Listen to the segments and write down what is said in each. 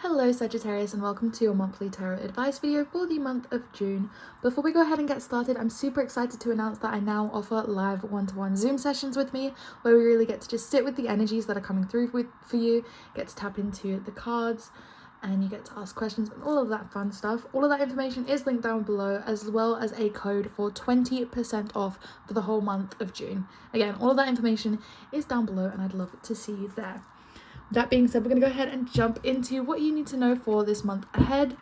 Hello Sagittarius and welcome to your monthly tarot advice video for the month of June. Before we go ahead and get started, I'm super excited to announce that I now offer live one-to-one Zoom sessions with me where we really get to just sit with the energies that are coming through for you, get to tap into the cards, and you get to ask questions and all of that fun stuff. All of that information is linked down below, as well as a code for 20% off for the whole month of June. Again, all of that information is down below and I'd love to see you there. That being said, we're going to go ahead and jump into what you need to know for this month ahead.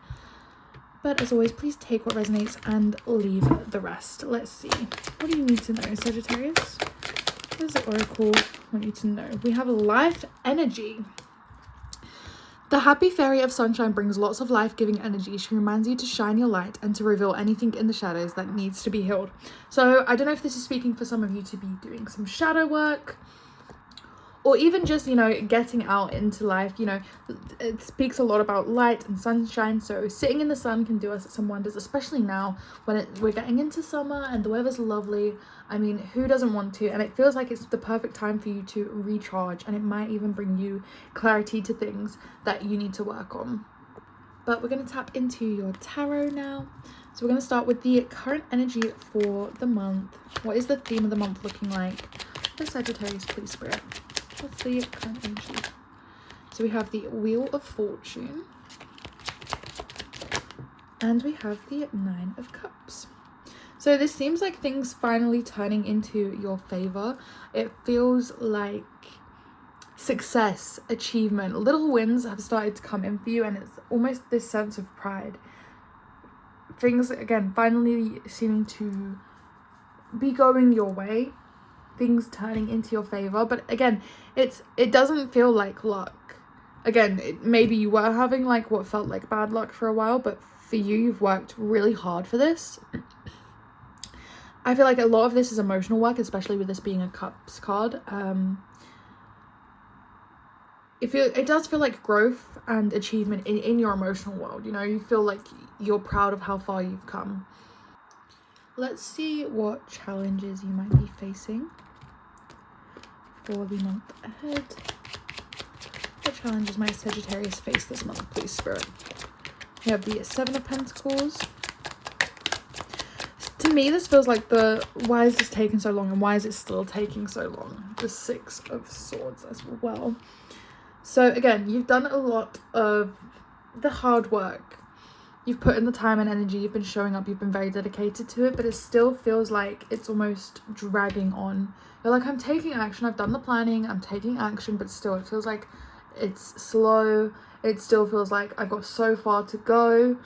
But as always, please take what resonates and leave the rest. Let's see. What do you need to know, Sagittarius? What does the Oracle want you to know? We have life energy. The happy fairy of sunshine brings lots of life-giving energy. She reminds you to shine your light and to reveal anything in the shadows that needs to be healed. So I don't know if this is speaking for some of you to be doing some shadow work, or even just, getting out into life. It speaks a lot about light and sunshine. So sitting in the sun can do us some wonders, especially now when we're getting into summer and the weather's lovely. I mean, who doesn't want to? And it feels like it's the perfect time for you to recharge, and it might even bring you clarity to things that you need to work on. But we're going to tap into your tarot now. So we're going to start with the current energy for the month. What is the theme of the month looking like? For Sagittarius, please, Spirit. What's the current energy? So we have the Wheel of Fortune and we have the Nine of Cups. So this seems like things finally turning into your favor. It feels like success, achievement, little wins have started to come in for you, and it's almost this sense of pride. Things, again, finally seeming to be going your way. Things turning into your favor, but again, it doesn't feel like luck. Again, maybe you were having like what felt like bad luck for a while, but for you've worked really hard for this. I feel like a lot of this is emotional work, especially with this being a Cups card. It does feel like growth and achievement in your emotional world. You feel like you're proud of how far you've come. Let's see what challenges you might be facing for the month ahead. What challenges might Sagittarius face this month, please, Spirit? We have the Seven of Pentacles. To me, this feels like why is this taking so long, and why is it still taking so long? The Six of Swords as well. So again, you've done a lot of the hard work. You've put in the time and energy, you've been showing up, you've been very dedicated to it, but it still feels like it's almost dragging on. You're like, I'm taking action, I've done the planning, I'm taking action, but still it feels like it's slow. It still feels like I've got so far to go.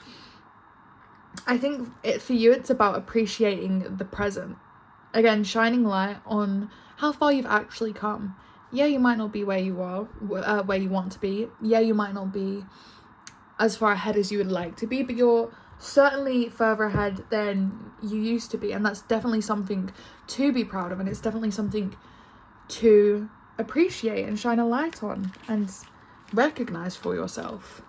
I think for you, it's about appreciating the present. Again, shining light on how far you've actually come. Yeah, you might not be where you are, where you want to be. Yeah, you might not be as far ahead as you would like to be, but you're certainly further ahead than you used to be, and that's definitely something to be proud of, and it's definitely something to appreciate and shine a light on and recognize for yourself.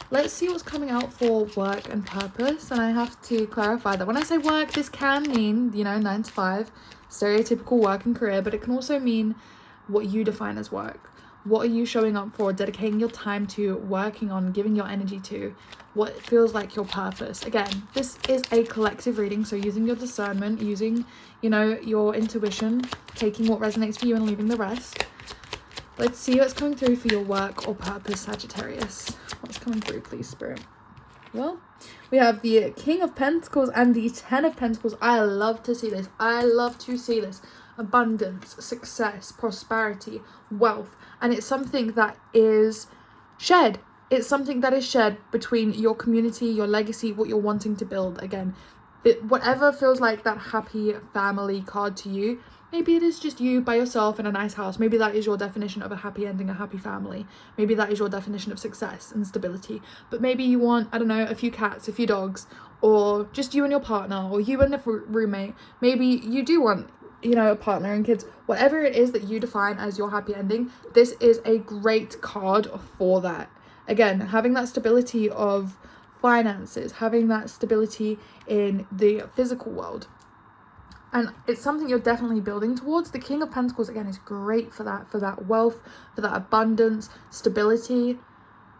Let's see what's coming out for work and purpose. And I have to clarify that when I say work, this can mean 9 to 5, stereotypical work and career, but it can also mean what you define as work. What are you showing up for, dedicating your time to, working on, giving your energy to? What feels like your purpose? Again, this is a collective reading, so using your discernment, using, your intuition, taking what resonates for you and leaving the rest. Let's see what's coming through for your work or purpose, Sagittarius. What's coming through, please, Spirit? Well, we have the King of Pentacles and the Ten of Pentacles. I love to see this. Abundance, success, prosperity, wealth, and it's something that is shared. It's something that is shared between your community, your legacy, what you're wanting to build. Again, whatever feels like that happy family card to you. Maybe it is just you by yourself in a nice house. Maybe that is your definition of a happy ending, a happy family. Maybe that is your definition of success and stability. But maybe you want, a few cats, a few dogs, or just you and your partner, or you and a roommate. Maybe you do want a partner and kids. Whatever it is that you define as your happy ending, this is a great card for that. Again, having that stability of finances, having that stability in the physical world, and it's something you're definitely building towards. The King of Pentacles, again, is great for that wealth, for that abundance, stability.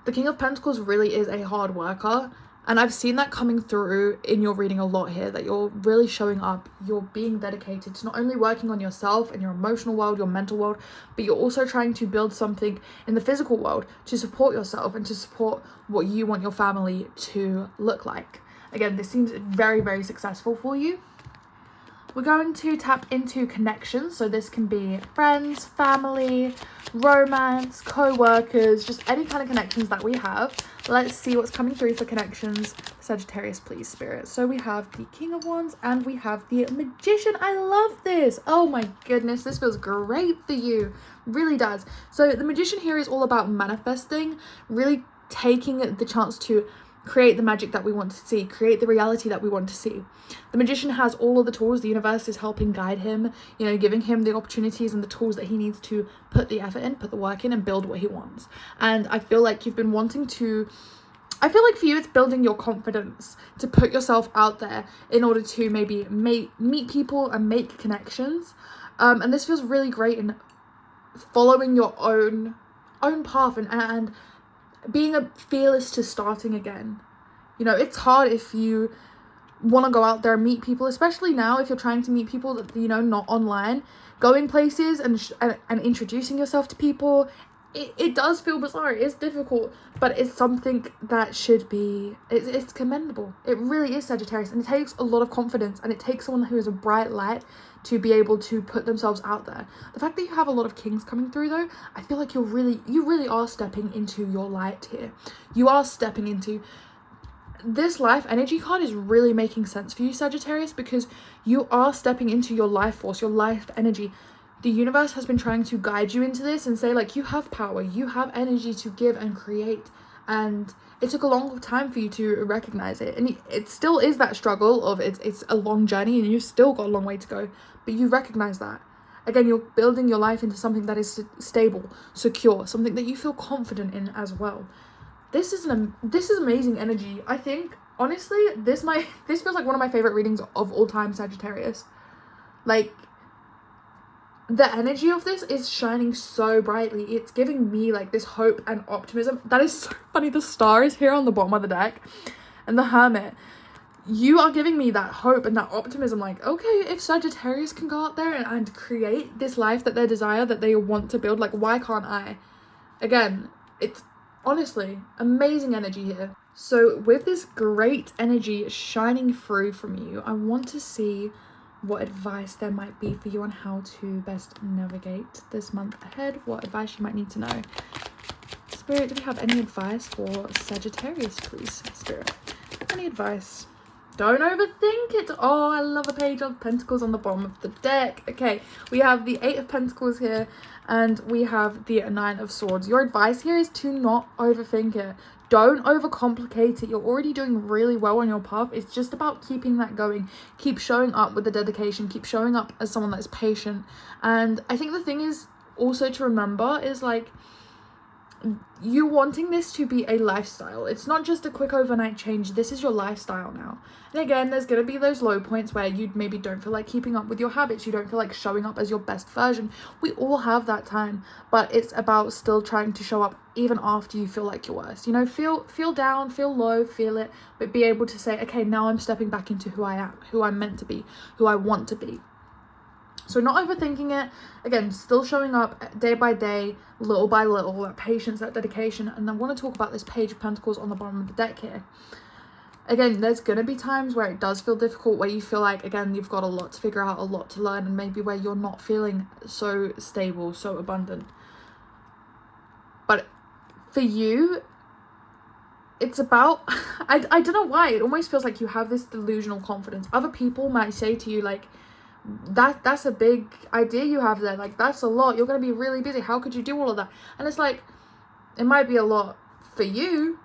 the King of Pentacles really is a hard worker. And I've seen that coming through in your reading a lot here, that you're really showing up, you're being dedicated to not only working on yourself and your emotional world, your mental world, but you're also trying to build something in the physical world to support yourself and to support what you want your family to look like. Again, this seems very, very successful for you. We're going to tap into connections. So this can be friends, family, romance, co-workers, just any kind of connections that we have. Let's see what's coming through for connections. Sagittarius, please, Spirit. So we have the King of Wands and we have the Magician. I love this. Oh my goodness, this feels great for you. Really does. So the Magician here is all about manifesting, really taking the chance to create the magic that we want to see, create the reality that we want to see. The Magician has all of the tools. The universe is helping guide him, you know, giving him the opportunities and the tools that he needs to put the effort in, put the work in, and build what he wants. And I feel like you've been wanting to, I feel like for you it's building your confidence to put yourself out there in order to maybe meet people and make connections. And this feels really great in following your own path and being a fearless to starting again. You know, it's hard if you want to go out there and meet people, especially now if you're trying to meet people that, you know, not online. Going places and introducing yourself to people, it does feel bizarre. It's difficult, but it's something that should be, it's commendable. It really is, Sagittarius, and it takes a lot of confidence, and it takes someone who is a bright light to be able to put themselves out there. The fact that you have a lot of kings coming through though, I feel like you really are stepping into your light here. You are stepping into this life energy card is really making sense for you, Sagittarius, because you are stepping into your life force, your life energy. The universe has been trying to guide you into this and say, like, you have power, you have energy to give and create. And it took a long time for you to recognize it. And it still is that struggle of it's a long journey and you've still got a long way to go. But you recognize that. Again, you're building your life into something that is stable, secure, something that you feel confident in as well. This is amazing energy. I think, honestly, this feels like one of my favorite readings of all time, Sagittarius. Like, the energy of this is shining so brightly. It's giving me like this hope and optimism. That is so funny. The star is here on the bottom of the deck and the Hermit. You are giving me that hope and that optimism, like, okay, if Sagittarius can go out there and create this life that they desire, that they want to build, like, why can't I? Again, it's honestly amazing energy here. So with this great energy shining through from you, I want to see what advice there might be for you on how to best navigate this month ahead, what advice you might need to know. Spirit, do we have any advice for Sagittarius, please? Spirit, any advice? Don't overthink it. Oh, I love a page of Pentacles on the bottom of the deck. Okay, we have the 8 of Pentacles here and we have the 9 of Swords. Your advice here is to not overthink it. Don't overcomplicate it. You're already doing really well on your path. It's just about keeping that going. Keep showing up with the dedication. Keep showing up as someone that's patient. And I think the thing is also to remember is, like, you wanting this to be a lifestyle. It's not just a quick overnight change. This is your lifestyle now. And again, there's going to be those low points where you maybe don't feel like keeping up with your habits. You don't feel like showing up as your best version. We all have that time, but it's about still trying to show up even after you feel like your worst. You know, feel down, feel low, feel it, but be able to say, okay, now I'm stepping back into who I am, who I'm meant to be, who I want to be. So not overthinking it. Again, still showing up day by day, little by little, that patience, that dedication. And I want to talk about this Page of Pentacles on the bottom of the deck here. Again, there's going to be times where it does feel difficult, where you feel like, again, you've got a lot to figure out, a lot to learn, and maybe where you're not feeling so stable, so abundant. But for you, it's about, I don't know why, it almost feels like you have this delusional confidence. Other people might say to you, like, that's a big idea you have there, like, that's a lot, you're going to be really busy, how could you do all of that? And it's like, it might be a lot for you,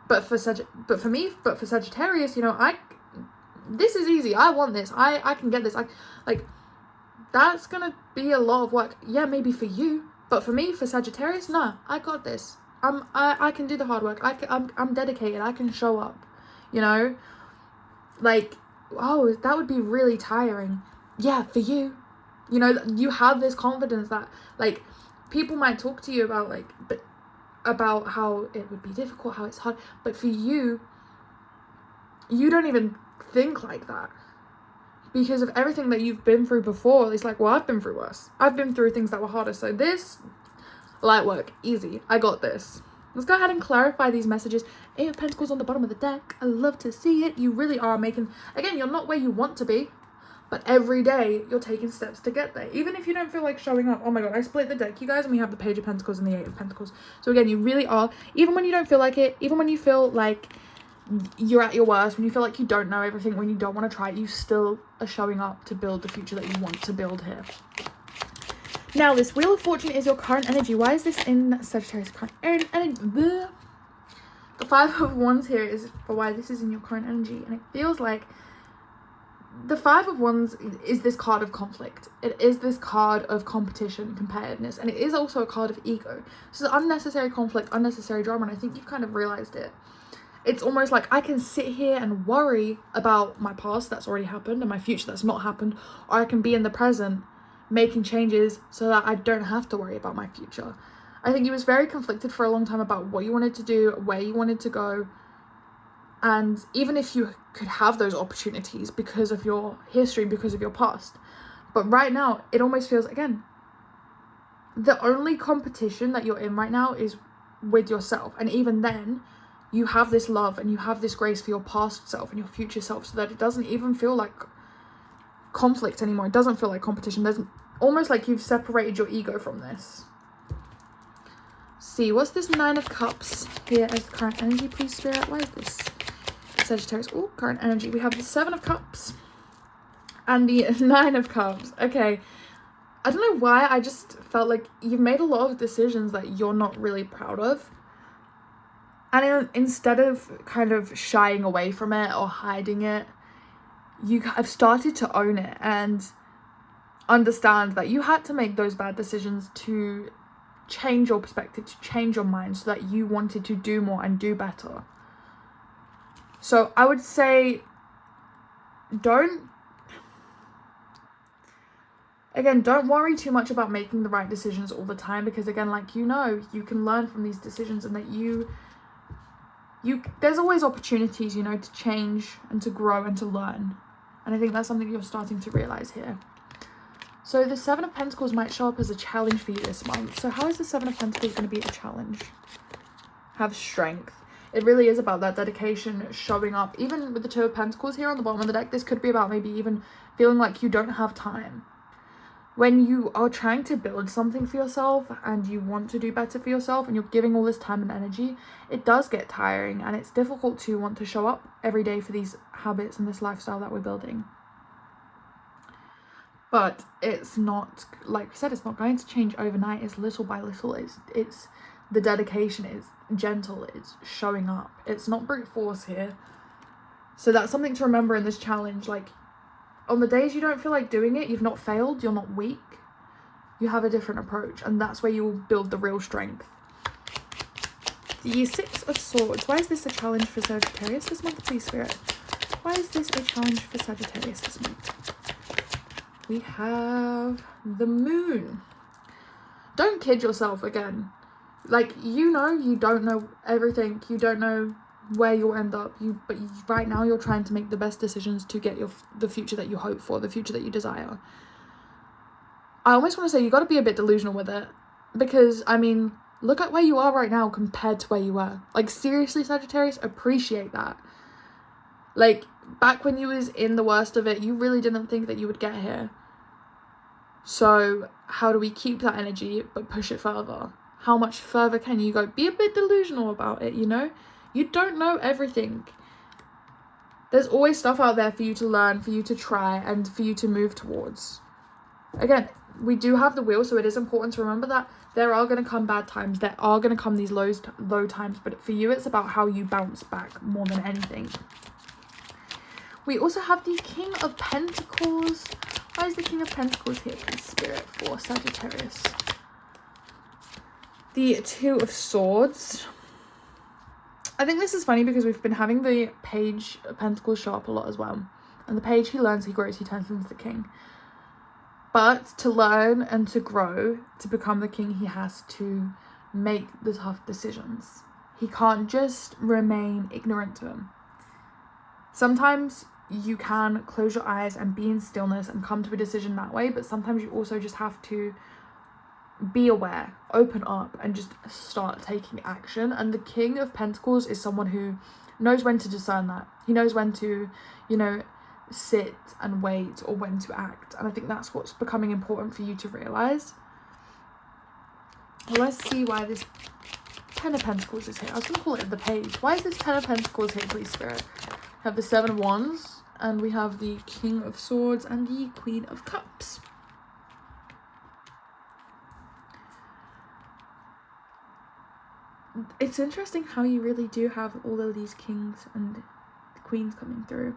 but for me, but for Sagittarius, you know, this is easy, I want this, I can get this, like, that's gonna be a lot of work. Yeah, maybe for you, but for me, for Sagittarius, nah, I got this. I can do the hard work. I'm dedicated. I can show up, you know, like, oh, that would be really tiring. Yeah, for you, you know, you have this confidence that, like, people might talk to you about, like, but about how it would be difficult, how it's hard, but for you, you don't even think like that because of everything that you've been through before. It's like, well, I've been through worse. I've been through things that were harder. So this, light work, easy. I got this. Let's go ahead and clarify these messages. 8 of Pentacles on the bottom of the deck. I love to see it. You really are making, again, you're not where you want to be, but every day you're taking steps to get there. Even if you don't feel like showing up. Oh my God, I split the deck, you guys, and we have the Page of Pentacles and the 8 of Pentacles. So again, you really are, even when you don't feel like it, even when you feel like you're at your worst, when you feel like you don't know everything, when you don't want to try it, you still are showing up to build the future that you want to build here. Now, this Wheel of Fortune is your current energy. Why is this in Sagittarius current energy? The 5 of Wands here is for why this is in your current energy. And it feels like the 5 of Wands is this card of conflict. It is this card of competition, competitiveness. And it is also a card of ego. This is unnecessary conflict, unnecessary drama. And I think you've kind of realized it. It's almost like I can sit here and worry about my past that's already happened and my future that's not happened. Or I can be in the present making changes so that I don't have to worry about my future. I think you was very conflicted for a long time about what you wanted to do, where you wanted to go. And even if you could have those opportunities because of your history, because of your past. But right now, it almost feels, again, the only competition that you're in right now is with yourself. And even then, you have this love and you have this grace for your past self and your future self, so that it doesn't even feel like conflict anymore. It doesn't feel like competition. There's almost like you've separated your ego from this. See, what's this 9 of Cups here as current energy, please, Spirit? Why is this Sagittarius? Oh, current energy. We have the 7 of Cups and the 9 of Cups. Okay, I don't know why, I just felt like you've made a lot of decisions that you're not really proud of. And instead of kind of shying away from it or hiding it, you have started to own it and understand that you had to make those bad decisions to change your perspective, to change your mind, so that you wanted to do more and do better. So I would say don't worry too much about making the right decisions all the time, because again, like, you know, you can learn from these decisions, and that there's always opportunities, you know, to change and to grow and to learn. And I think that's something you're starting to realize here. So the 7 of Pentacles might show up as a challenge for you this month. So how is the 7 of Pentacles going to be a challenge? Have strength. It really is about that dedication, showing up. Even with the 2 of Pentacles here on the bottom of the deck, this could be about maybe even feeling like you don't have time. When you are trying to build something for yourself and you want to do better for yourself and you're giving all this time and energy, it does get tiring, and it's difficult to want to show up every day for these habits and this lifestyle that we're building. But it's not, like we said, it's not going to change overnight. It's little by little. It's the dedication, it's gentle, it's showing up. It's not brute force here. So that's something to remember in this challenge. Like, on the days you don't feel like doing it, you've not failed, you're not weak. You have a different approach, and that's where you will build the real strength. The 6 of Swords. Why is this a challenge for Sagittarius this month, please, Spirit? Why is this a challenge for Sagittarius this month? We have the Moon. Don't kid yourself again. Like, you know, you don't know everything. You don't know where you'll end up. But right now you're trying to make the best decisions to get the future that you hope for, the future that you desire. I almost want to say you got to be a bit delusional with it, because I mean, look at where you are right now compared to where you were. Like, seriously, Sagittarius, appreciate that. Like, back when you was in the worst of it, you really didn't think that you would get here. So how do we keep that energy but push it further? How much further can you go? Be a bit delusional about it, you know? You don't know everything. There's always stuff out there for you to learn, for you to try, and for you to move towards. Again, we do have the wheel, so it is important to remember that there are going to come bad times. There are going to come these low times, but for you, it's about how you bounce back more than anything. We also have the King of Pentacles. Why is the King of Pentacles here, please, Spirit, for Sagittarius? The 2 of Swords. I think this is funny because we've been having the Page of Pentacles show up a lot as well. And the Page, he learns, he grows, he turns into the King. But to learn and to grow, to become the King, he has to make the tough decisions. He can't just remain ignorant to them. Sometimes you can close your eyes and be in stillness and come to a decision that way, but sometimes you also just have to be aware, open up, and just start taking action. And the King of Pentacles is someone who knows when to discern that. He knows when to, sit and wait, or when to act. And I think that's what's becoming important for you to realize. Well, let's see why this Ten of Pentacles is here. I was going to call it the Page. Why is this Ten of Pentacles here, please, Spirit? We have the Seven of Wands, and we have the King of Swords and the Queen of Cups. It's interesting how you really do have all of these kings and queens coming through.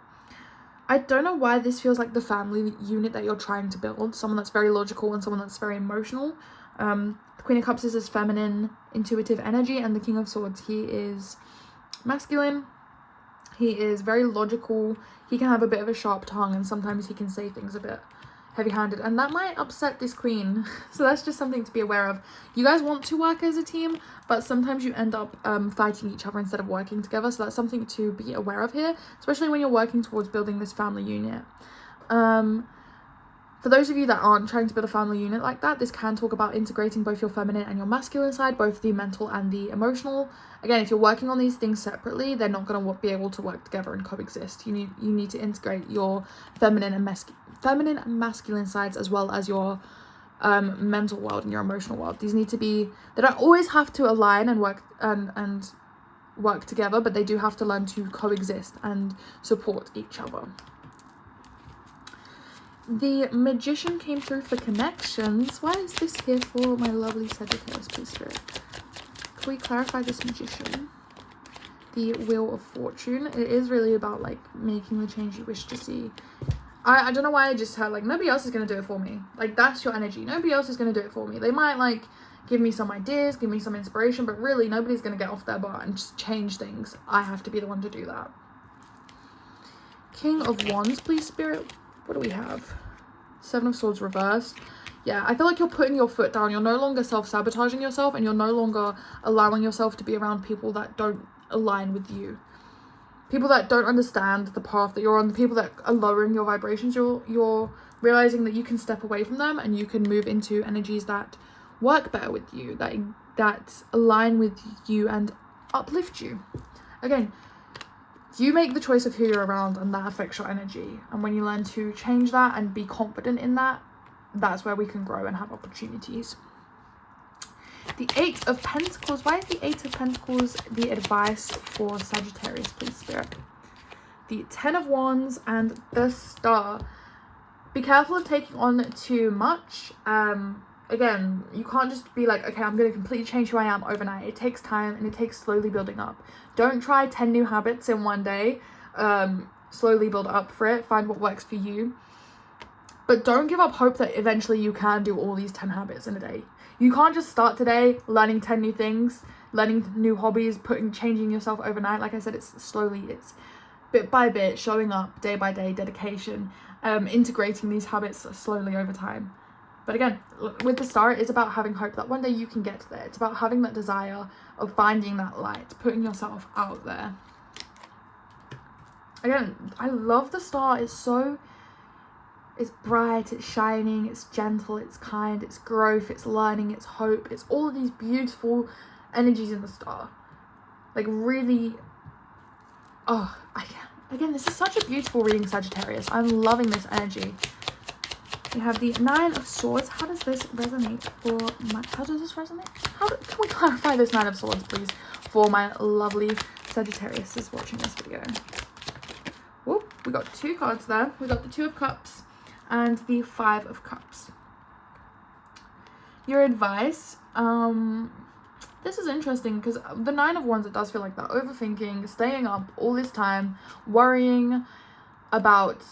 I don't know why this feels like the family unit that you're trying to build. Someone that's very logical and someone that's very emotional. The Queen of Cups is this feminine, intuitive energy, and the King of Swords, he is masculine. He is very logical. He can have a bit of a sharp tongue, and sometimes he can say things a bit heavy-handed, and that might upset this queen. So that's just something to be aware of. You guys want to work as a team, but sometimes you end up fighting each other instead of working together. So that's something to be aware of here, especially when you're working towards building this family unit. For those of you that aren't trying to build a family unit like that, this can talk about integrating both your feminine and your masculine side, both the mental and the emotional. Again, if you're working on these things separately, they're not going to be able to work together and coexist. You need to integrate your feminine and masculine sides, as well as your mental world and your emotional world. These need to be, they don't always have to align and work together, but they do have to learn to coexist and support each other. The Magician came through for connections. Why is this here for my lovely Sagittarius, please, Spirit? Can we clarify this Magician? The Wheel of Fortune. It is really about, like, making the change you wish to see. I don't know why I just had, like, nobody else is going to do it for me. Like, that's your energy. Nobody else is going to do it for me. They might, like, give me some ideas, give me some inspiration, but really nobody's going to get off their butt and just change things. I have to be the one to do that. King of Wands, please, Spirit. What do we have? Seven of Swords reversed. Yeah, I feel like you're putting your foot down. You're no longer self-sabotaging yourself, and you're no longer allowing yourself to be around people that don't align with you. People that don't understand the path that you're on, the people that are lowering your vibrations. You're realizing that you can step away from them and you can move into energies that work better with you, that align with you and uplift you. Again, you make the choice of who you're around, and that affects your energy. And when you learn to change that and be confident in that, that's where we can grow and have opportunities. The Eight of Pentacles. Why is the Eight of Pentacles the advice for Sagittarius, please, Spirit? The Ten of Wands and the Star. Be careful of taking on too much. Again, you can't just be like, okay, I'm going to completely change who I am overnight. It takes time, and it takes slowly building up. Don't try 10 new habits in one day. Slowly build up for it. Find what works for you. But don't give up hope that eventually you can do all these 10 habits in a day. You can't just start today learning 10 new things, learning new hobbies, changing yourself overnight. Like I said, it's slowly, it's bit by bit, showing up day by day, dedication, integrating these habits slowly over time. But again, with the Star, it's about having hope that one day you can get there. It's about having that desire of finding that light, putting yourself out there. Again, I love the Star. It's bright, it's shining, it's gentle, it's kind, it's growth, it's learning, it's hope. It's all of these beautiful energies in the Star. Like, really, again, this is such a beautiful reading, Sagittarius. I'm loving this energy. We have the Nine of Swords. How does this resonate can we clarify this Nine of Swords, please, for my lovely Sagittarius is watching this video? Whoop, we got two cards there. We got the Two of Cups and the Five of Cups. Your advice, this is interesting because the Nine of Wands, it does feel like that. Overthinking, staying up all this time, worrying about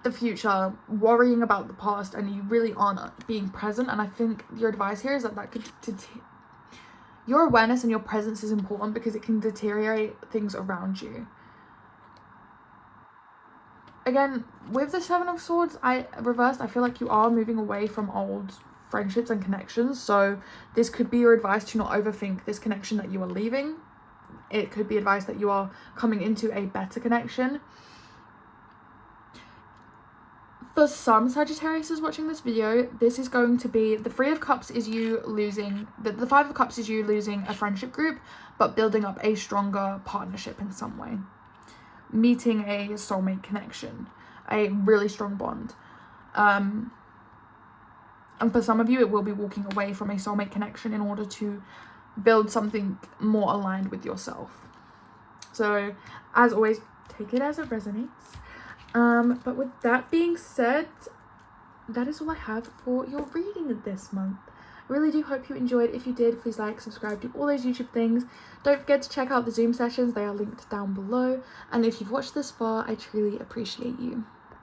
the future, worrying about the past, and you really aren't being present. And I think your advice here is that could your awareness and your presence is important, because it can deteriorate things around you. Again, with the Seven of Swords reversed, I feel like you are moving away from old friendships and connections. So this could be your advice to not overthink this connection that you are leaving. It could be advice that you are coming into a better connection. For some Sagittarius is watching this video, this is going to be the 3 of Cups is you losing, the 5 of Cups is you losing a friendship group, but building up a stronger partnership in some way. Meeting a soulmate connection, a really strong bond. And for some of you, it will be walking away from a soulmate connection in order to build something more aligned with yourself. So, as always, take it as it resonates. But with that being said, that is all I have for your reading this month. I really do hope you enjoyed. If you did, please like, subscribe, do all those YouTube things. Don't forget to check out the Zoom sessions. They are linked down below. And if you've watched this far, I truly appreciate you.